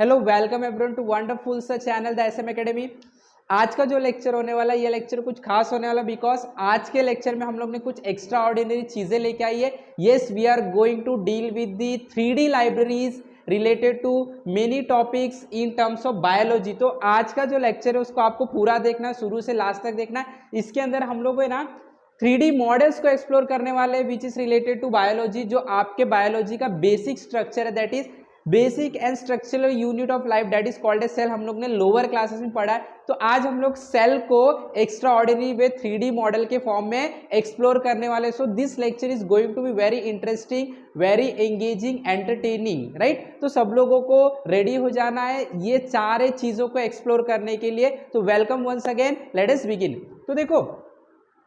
Hello welcome everyone to wonderful सा channel the SM academy. आज का जो लेक्चर होने वाला है ये लेक्चर कुछ खास होने वाला बिकॉज आज के लेक्चर में हम लोग ने कुछ एक्स्ट्रा ऑर्डिनरी चीजें लेके आई है। Yes we are going to deal with the 3D libraries related to many topics in terms of biology. तो आज का जो लेक्चर है उसको आपको पूरा देखना है, शुरू से लास्ट तक देखना है। इसके अंदर हम लोग है ना 3D मॉडल्स को एक्सप्लोर करने वाले हैं which is related to biology, जो आपके बायोलॉजी का बेसिक स्ट्रक्चर है, that is basic and structural unit of life that is called a cell. हम लोग ने लोअर क्लासेस में पढ़ा है। तो आज हम लोग सेल को extraordinary way 3D model के फॉर्म में एक्सप्लोर करने वाले। So this lecture is going to be very interesting, very engaging, entertaining, right. तो सब लोगों को रेडी हो जाना है ये चार चीजों को एक्सप्लोर करने के लिए। तो welcome once again, let us begin. तो देखो,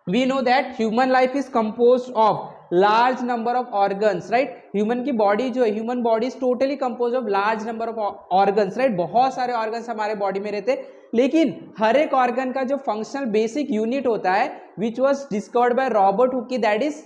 we know that human life is composed of large number of organs, right? human की body जो है, human body is totally composed of large number of organs, right? बहुत सारे organs हमारे body में रहते हैं, लेकिन हर एक organ का जो functional basic unit होता है which was discovered by Robert Hooke, that is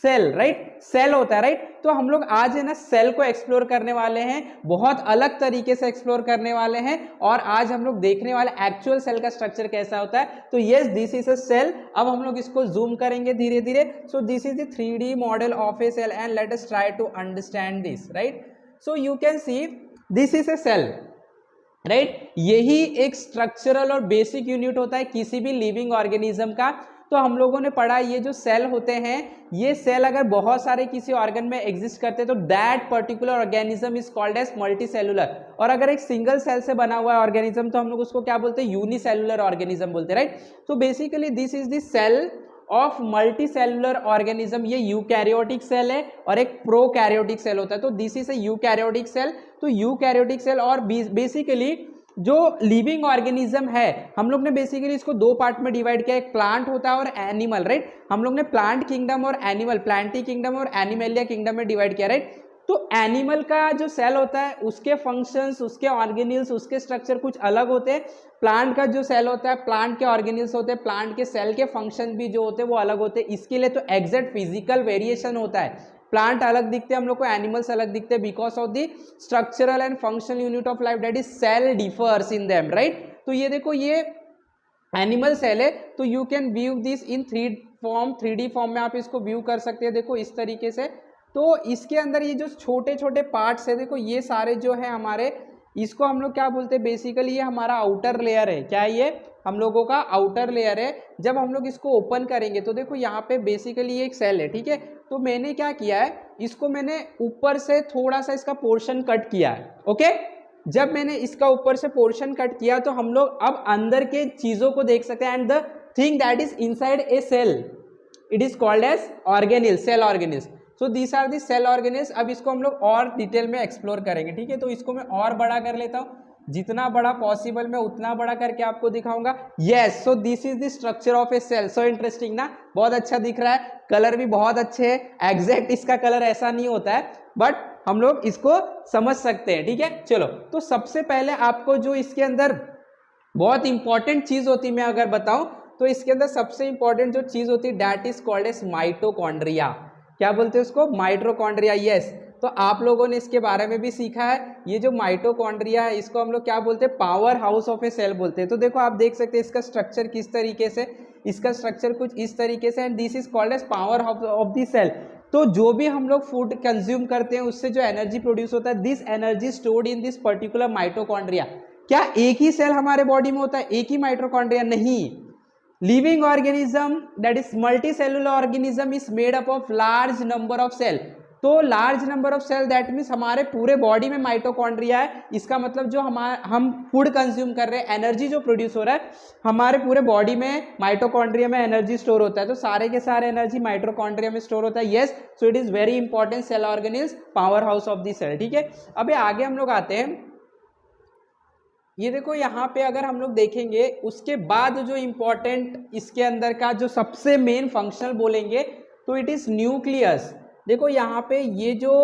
cell, right. Cell होता है, राइट। तो हम लोग आज है ना सेल को एक्सप्लोर करने वाले हैं, बहुत अलग तरीके से एक्सप्लोर करने वाले हैं। और आज हम लोग देखने वाले एक्चुअल सेल का स्ट्रक्चर कैसा होता है। तो yes, this is a cell. अब हम लोग इसको जूम करेंगे धीरे धीरे। So this is the 3D model of a cell and let us try to understand this, right. So you can see this is a cell, right. यही एक structural और बेसिक यूनिट होता है किसी भी लिविंग ऑर्गेनिज्म का। तो हम लोगों ने पढ़ा ये जो सेल होते हैं, ये सेल अगर बहुत सारे किसी ऑर्गन में एग्जिस्ट करते हैं तो that particular organism is called as multicellular. और अगर एक सिंगल सेल से बना हुआ है ऑर्गेनिज्म तो हम लोग उसको क्या बोलते हैं, यूनिसेलुलर ऑर्गेनिज्म बोलते हैं, राइट। तो basically this is the cell of multicellular organism. ये यूकैरियोटिक सेल है और एक प्रोकैरियोटिक सेल होता है। तो this is a eukaryotic cell. तो यूकैरियोटिक सेल और बेसिकली जो लिविंग ऑर्गेनिज्म है, हम लोग ने बेसिकली इसको दो पार्ट में डिवाइड किया, एक प्लांट होता है और एनिमल, राइट। हम लोग ने प्लांट किंगडम और एनिमल, प्लांटी किंगडम और एनिमलिया किंगडम में डिवाइड किया, राइट। तो एनिमल का जो सेल होता है उसके फंक्शंस, उसके ऑर्गेनिल्स, उसके स्ट्रक्चर कुछ अलग होते हैं। प्लांट का जो सेल होता है, प्लांट के ऑर्गेनिल्स होते हैं, प्लांट के सेल के फंक्शन भी जो होते हैं वो अलग होते हैं। इसके लिए तो एग्जैक्ट फिजिकल वेरिएशन होता है। प्लांट अलग दिखते हैं हम लोग को, एनिमल्स अलग दिखते हैं because of the structural and functional unit of life that is cell differs in them, right. तो ये देखो, ये एनिमल सेल है। तो you can view this in 3D form में आप इसको व्यू कर सकते हैं। देखो इस तरीके से। तो इसके अंदर ये जो छोटे छोटे पार्ट्स है, देखो ये सारे जो है हमारे, इसको हम लोग क्या बोलते हैं, बेसिकली ये हमारा आउटर लेयर है। क्या ये हम लोगों का आउटर लेयर है। जब हम लोग इसको ओपन करेंगे तो देखो यहाँ पे बेसिकली ये एक सेल है, ठीक है। तो मैंने क्या किया है, इसको मैंने ऊपर से थोड़ा सा इसका पोर्शन कट किया है, ओके। जब मैंने इसका ऊपर से पोर्शन कट किया तो हम लोग अब अंदर के चीजों को देख सकते हैं। And the thing that is inside a cell, it is called as organelle, cell organelles. So these are the cell organelles. अब इसको हम लोग और डिटेल में एक्सप्लोर करेंगे, ठीक है। तो इसको मैं और बड़ा कर लेता हूँ, जितना बड़ा पॉसिबल मैं उतना बड़ा करके आपको दिखाऊंगा। Yes, so this is the structure of a cell. So interesting ना, बहुत अच्छा दिख रहा है, कलर भी बहुत अच्छे है। एग्जैक्ट इसका कलर ऐसा नहीं होता है बट हम लोग इसको समझ सकते हैं, ठीक है। चलो, तो सबसे पहले आपको जो इसके अंदर बहुत इंपॉर्टेंट चीज होती है मैं अगर बताऊं तो इसके अंदर सबसे इंपॉर्टेंट जो चीज होती है that is called as mitochondria. क्या बोलते हैं उसको, माइटोकॉन्ड्रिया। यस, तो आप लोगों ने इसके बारे में भी सीखा है। ये जो माइटोकॉन्ड्रिया है इसको हम लोग क्या बोलते हैं, power house of a cell बोलते हैं। तो देखो आप देख सकते हैं इसका स्ट्रक्चर किस तरीके से, इसका स्ट्रक्चर कुछ इस तरीके से, and this is called as power house of the cell. तो जो भी हम लोग फूड कंज्यूम करते हैं उससे जो एनर्जी प्रोड्यूस होता है, this energy stored in this particular mitochondria. क्या एक ही सेल हमारे बॉडी में होता है, एक ही माइटोकॉन्ड्रिया? नहीं। Living organism that is multicellular organism is made up of large number of cell. तो large number of cell that means हमारे पूरे बॉडी में माइटोकॉन्ड्रिया है। इसका मतलब जो हम फूड कंज्यूम कर रहे हैं, एनर्जी जो प्रोड्यूस हो रहा है, हमारे पूरे बॉडी में माइटोकॉन्ड्रिया में एनर्जी स्टोर होता है। तो सारे के सारे एनर्जी माइटोकॉन्ड्रिया में स्टोर होता है। Yes, so it is very important cell organelles, power house of the cell, ठीक है। अभी आगे हम लोग आते हैं। ये देखो यहाँ पे अगर हम लोग देखेंगे उसके बाद जो इंपॉर्टेंट इसके अंदर का जो सबसे मेन फंक्शनल बोलेंगे तो इट इज न्यूक्लियस। देखो यहाँ पे ये जो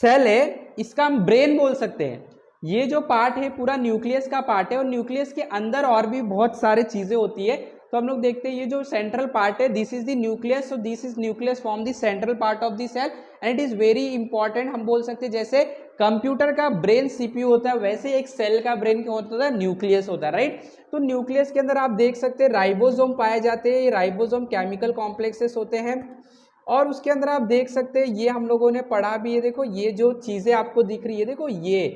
सेल है इसका हम ब्रेन बोल सकते हैं। ये जो पार्ट है पूरा न्यूक्लियस का पार्ट है और न्यूक्लियस के अंदर और भी बहुत सारे चीजें होती है। तो हम लोग देखते हैं ये जो सेंट्रल पार्ट है, this is the nucleus. So this is nucleus form the central part of the cell and it is very important. हम बोल सकते हैं जैसे कंप्यूटर का ब्रेन सीपीयू होता है, वैसे एक सेल का ब्रेन क्या होता है, न्यूक्लियस होता है, राइट। तो न्यूक्लियस के अंदर आप देख सकते हैं राइबोसोम पाए जाते हैं, राइबोसोम केमिकल कॉम्प्लेक्सेस होते हैं, और उसके अंदर आप देख सकते हैं ये हम लोगों ने पढ़ा भी है। देखो ये जो चीजें आपको दिख रही है, देखो ये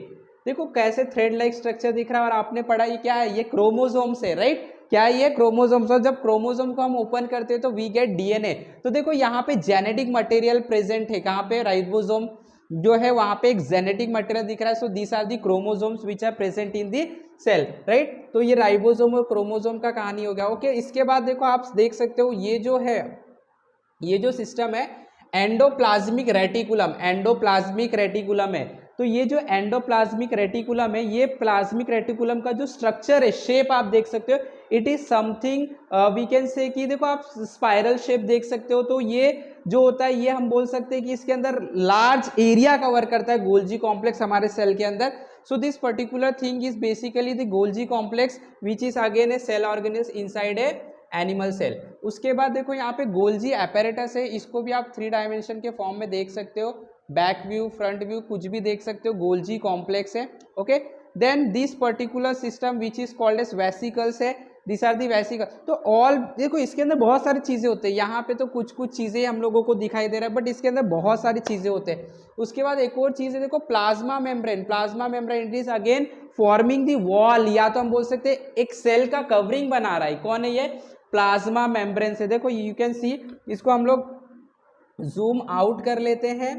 देखो कैसे थ्रेड लाइक स्ट्रक्चर दिख रहा है, और आपने पढ़ा ये क्या है, ये क्रोमोसोम्स है, राइट। क्या है ये, क्रोमोसोम्स। और जब क्रोमोसोम को हम ओपन करते हैं तो वी गेट डीएनए। तो देखो यहाँ पे जेनेटिक मटेरियल प्रेजेंट है, कहाँ पे, राइबोसोम जो है वहां पे एक जेनेटिक मटेरियल दिख रहा है। So these are the chromosomes which are present in the cell, right. तो ये राइबोसोम और क्रोमोसोम का कहानी हो गया, ओके। इसके बाद देखो आप देख सकते हो ये जो है, ये जो सिस्टम है एंडोप्लाज्मिक रेटिकुलम, एंडोप्लाज्मिक रेटिकुलम है। तो ये जो एंडोप्लाज्मिक रेटिकुलम है, ये प्लाज्मिक रेटिकुलम का जो स्ट्रक्चर है, शेप आप देख सकते हो, it is something we can say कि देखो आप स्पाइरल शेप देख सकते हो। तो ये जो होता है, ये हम बोल सकते हैं कि इसके अंदर लार्ज एरिया कवर करता है गोल्जी कॉम्प्लेक्स हमारे सेल के अंदर। So this particular thing is basically the Golgi complex which is again a cell organelles inside a animal cell. उसके बाद देखो यहाँ पे गोल्जी एपेरेटस है, इसको भी आप 3 डायमेंशन के फॉर्म में देख सकते हो, बैक व्यू, फ्रंट व्यू, कुछ भी देख सकते हो, गोल्जी कॉम्प्लेक्स है, okay. Then this particular system which is called as vesicles है, दिस आर दी वेसिकल। तो ऑल देखो इसके अंदर बहुत सारी चीजें होती है, यहाँ पे तो कुछ कुछ चीजें हम लोगों को दिखाई दे रहा है, बट इसके अंदर बहुत सारी चीजें होते हैं। उसके बाद एक और चीज है, देखो plasma membrane, plasma membrane it is again forming the wall, या तो हम बोल सकते हैं एक सेल का कवरिंग बना रहा है। कौन है ये, प्लाज्मा मेम्ब्रेन से। देखो यू कैन सी, इसको हम लोग जूम आउट कर लेते हैं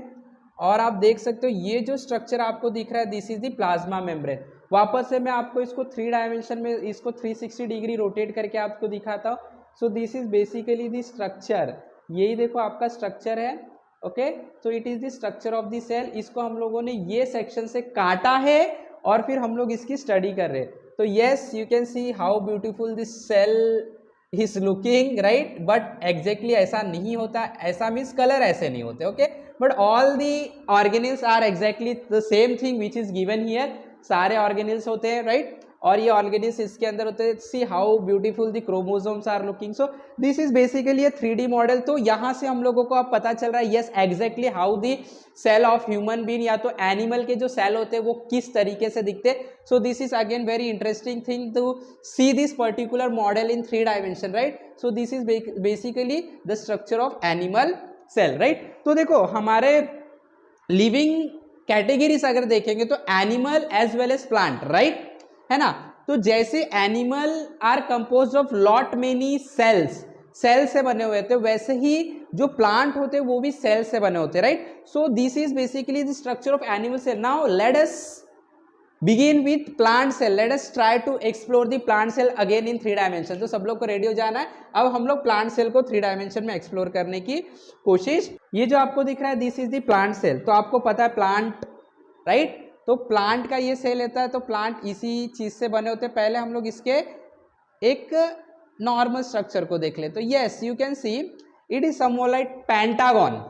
और आप देख सकते हो ये जो स्ट्रक्चर आपको दिख रहा है, this is the plasma membrane. वापस से मैं आपको इसको 3 डायमेंशन में इसको 360 डिग्री रोटेट करके आपको दिखाता हूँ। So this is basically the structure, यही देखो आपका स्ट्रक्चर है, ओके। तो it is the structure of the cell. इसको हम लोगों ने ये सेक्शन से काटा है और फिर हम लोग इसकी स्टडी कर रहे हैं। तो yes you can see how beautiful this cell is looking, right. But exactly ऐसा नहीं होता, ऐसा मीन्स कलर ऐसे नहीं होते, okay. But all the organelles are exactly the same thing which is given here, सारे ऑर्गेनिल्स होते हैं, राइट। और ये ऑर्गेनिल्स इसके अंदर होते हैं। See how beautiful the chromosomes are looking. So this is basically a 3D model. तो यहाँ से हम लोगों को अब पता चल रहा है yes exactly how the cell of human being या तो एनिमल के जो सेल होते हैं वो किस तरीके से दिखते हैं। So this is again very interesting thing to see this particular model in 3 dimension, right. So this is basically the structure of animal cell, right. तो देखो हमारे लिविंग कैटेगरीज अगर देखेंगे तो animal as well as plant, right, है ना। तो जैसे animal are composed of lot many cells, cell से बने हुए थे, वैसे ही जो प्लांट होते हैं वो भी सेल से बने होते हैं, right. So this is basically the structure of animal cell. Now let us begin with plant cell. Let us try to explore the plant cell again in 3 dimension. तो सब लोग को रेडी हो जाना है, अब हम लोग प्लांट सेल को 3 डायमेंशन में एक्सप्लोर करने की कोशिश। ये जो आपको दिख रहा है this is the plant cell. तो आपको पता है प्लांट, राइट। तो प्लांट का ये सेल लेता है, तो प्लांट इसी चीज से बने होते हैं। पहले हम लोग इसके एक नॉर्मल स्ट्रक्चर को देख ले। तो yes you can see it is someone like pentagon,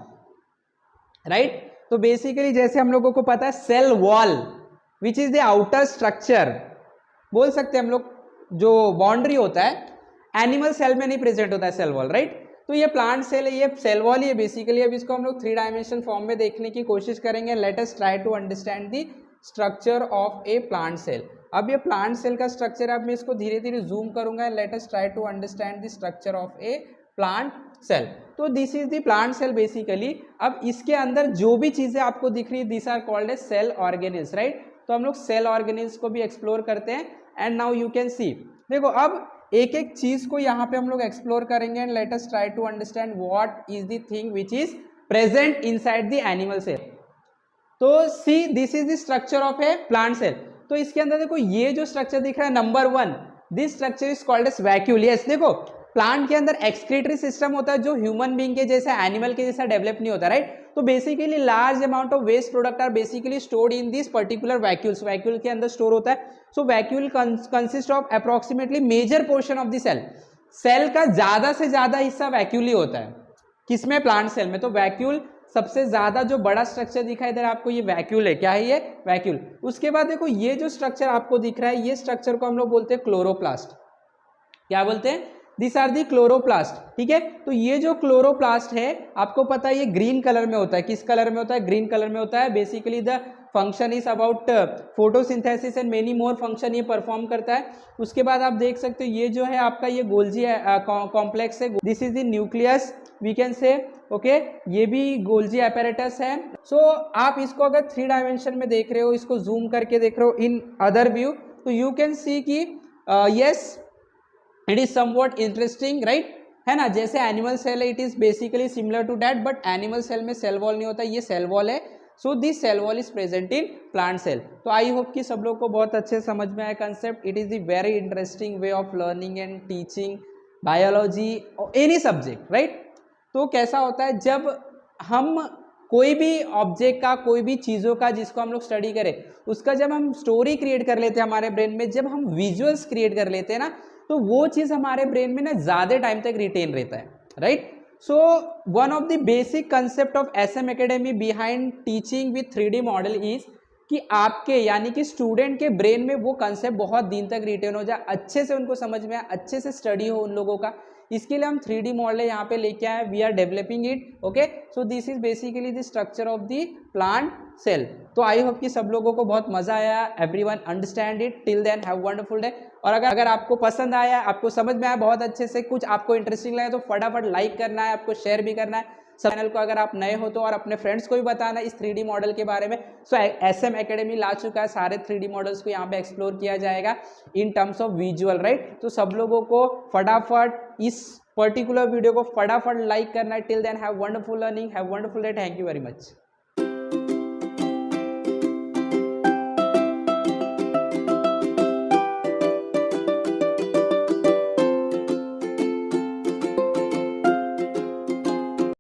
right. तो बेसिकली जैसे हम लोगों को पता है cell wall which is the outer structure, बोल सकते हैं हम लोग, जो बाउंड्री होता है एनिमल सेल में नहीं प्रेजेंट होता है सेल वॉल, राइट। तो ये प्लांट सेल है, ये सेल वॉल ही है बेसिकली। अब इसको हम लोग 3 डायमेंशन फॉर्म में देखने की कोशिश करेंगे। Let us try to understand the structure of a plant cell. अब ये प्लांट सेल का स्ट्रक्चर है, अब मैं इसको धीरे धीरे जूम करूंगा। Let us try to understand the structure of a plant cell. तो this is the plant cell basically. अब इसके अंदर जो भी चीजें आपको दिख रही है this are called a cell organelles, right. तो हम लोग सेल ऑर्गेनिल्स को भी एक्सप्लोर करते हैं। एंड नाउ यू कैन सी, देखो अब एक एक चीज को यहाँ पे हम लोग एक्सप्लोर करेंगे। And let us try to understand what is the thing which is present inside the animal cell. तो see this is the structure of a plant cell. तो इसके अंदर देखो ये जो स्ट्रक्चर दिख रहा है number 1, this structure is called as vacuole. Yes देखो प्लांट के अंदर एक्सक्रीटरी सिस्टम होता है जो ह्यूमन बीइंग के जैसा, एनिमल के जैसा डेवलप नहीं होता, राइट। तो basically large amount of waste product are basically stored in this particular vacuoles, vacuole के अंदर स्टोर होता है। So vacuole consist of approximately major portion of the cell, cell का ज्यादा से ज्यादा हिस्सा वैक्यूल ही होता है। किसमें, प्लांट सेल में। तो वैक्यूल सबसे ज्यादा जो बड़ा स्ट्रक्चर दिखाई दे रहा है आपको, ये वैक्यूल है। क्या है ये, वैक्यूल। उसके बाद देखो ये जो स्ट्रक्चर आपको दिख रहा है, ये स्ट्रक्चर को हम लोग बोलते हैं क्लोरोप्लास्ट। क्या बोलते हैं, दिस आर दी क्लोरोप्लास्ट, ठीक है। तो ये जो क्लोरोप्लास्ट है आपको पता है ये ग्रीन कलर में होता है। किस कलर में होता है, ग्रीन कलर में होता है। Basically the function is about photosynthesis and many more function ये परफॉर्म करता है। उसके बाद आप देख सकते हो ये जो है आपका ये गोल्जी कॉम्प्लेक्स है, this is the nucleus we can say, okay, ये भी गोल्जी apparatus है। सो आप इसको अगर 3 डायमेंशन में देख रहे हो, इसको जूम करके देख रहे हो इन अदर व्यू, तो यू कैन सी कि yes it is somewhat interesting, right, है ना। जैसे एनिमल सेल है, it is basically similar to that, but animal cell में सेल वॉल नहीं होता, ये सेल वॉल है। So this cell wall is present in plant cell. तो आई होप कि सब लोग को बहुत अच्छे समझ में आया concept. It is the very interesting way of learning and teaching biology any subject, right. तो कैसा होता है जब हम कोई भी ऑब्जेक्ट का, कोई भी चीज़ों का जिसको हम लोग स्टडी करें, उसका जब हम स्टोरी क्रिएट कर लेते हैं हमारे ब्रेन में, जब हम विजुअल्स क्रिएट कर लेते हैं ना, तो वो चीज़ हमारे ब्रेन में ना ज़्यादा टाइम तक रिटेन रहता है, right. So one of the basic concept of SM academy behind teaching with 3D model is कि आपके यानी कि स्टूडेंट के ब्रेन में वो कंसेप्ट बहुत दिन तक रिटेन हो जाए, अच्छे से उनको समझ में आए, अच्छे से स्टडी हो उन लोगों का। इसके लिए हम 3D मॉडल यहाँ पे लेके आए, we are developing it, okay. So this is basically the structure of the plant cell. तो आई होप कि सब लोगों को बहुत मजा आया, everyone understand it. Till then have wonderful day. और अगर आपको पसंद आया, आपको समझ में आया बहुत अच्छे से, कुछ आपको इंटरेस्टिंग लगा, तो फटाफट लाइक करना है, आपको शेयर भी करना है चैनल को। अगर आप नए हो तो, और अपने फ्रेंड्स को भी बताना इस 3D मॉडल के बारे में। सो SM एकेडमी ला चुका है, सारे 3D मॉडल्स को यहाँ पे एक्सप्लोर किया जाएगा इन टर्म्स ऑफ विजुअल, राइट। तो सब लोगों को फटाफट इस पर्टिकुलर वीडियो को फटाफट लाइक करना है। Till then have wonderful learning, have wonderful day, thank you very much.